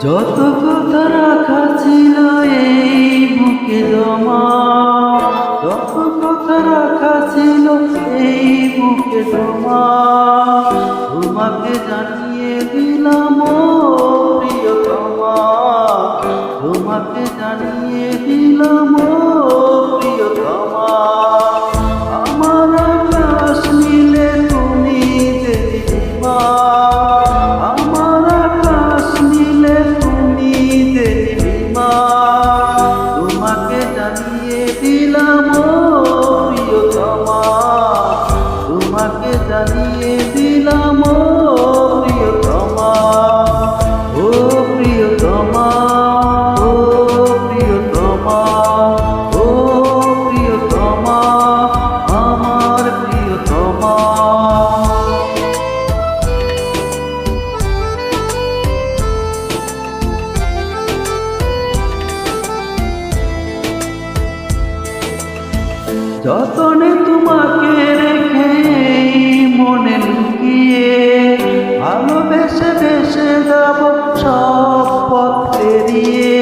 যত কথা রাখা ছিল এই বুকে জমা, যত কথা রাখা ছিল এই বুকে জমা, তোমাকে জানিয়ে দিলাম ও প্রিয়তমা, তোমাকে জানিয়ে দিলাম ও প্রিয়তমা। আমার আকাশ নীলে তুমি দেখিবা, আমার আকাশ নীলে তুমি দেখিবা, তোমাকে জানিয়ে দিলাম ও প্রিয়তমা, তোমাকে জানিয়ে দিলাম ও প্রিয়তমা, ও প্রিয়তমা, ও প্রিয়তমা, ও প্রিয়তমা, আমার প্রিয়তমা। যতনে তোমাকে রেখে মনে লুকিয়ে, ভালোবেসে বেসে যাব সব পথ পেরিয়ে।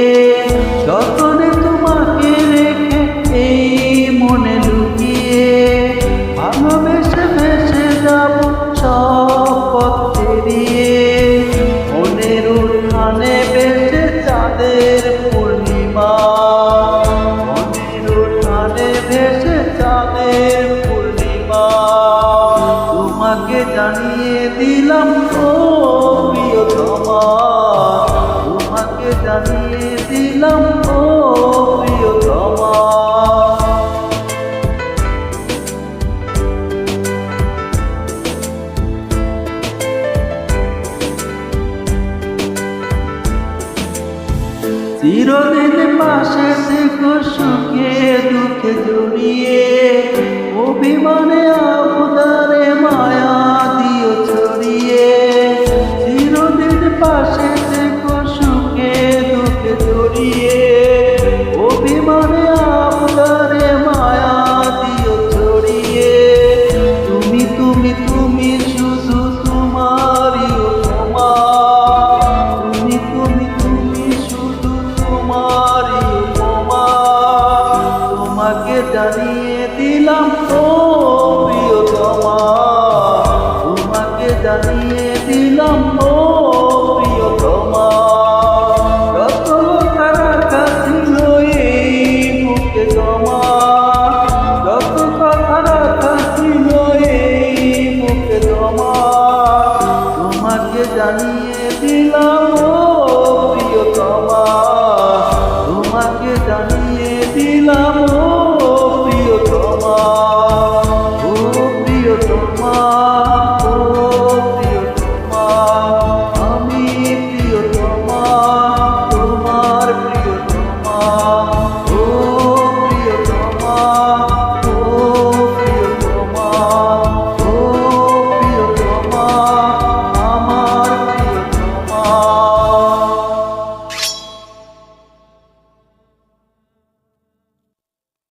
যতনে তোমাকে রেখে এই মনে লুকিয়ে, ভালোবেসে বেসে যাব সব পথ পেরিয়ে। মনের উঠানে বেসে চাঁদের পূর্ণিমা, মনের উঠানে ভেসে চাঁদের পূর্ণিমা, তোমাকে জানিয়ে দিলাম ও প্রিয়তমা, তোমাকে জানিয়ে দিলাম ও প্রিয়তমা। চিরদিন পাশে থেকো সুখে দুঃখে জড়িয়ে, অভিমানে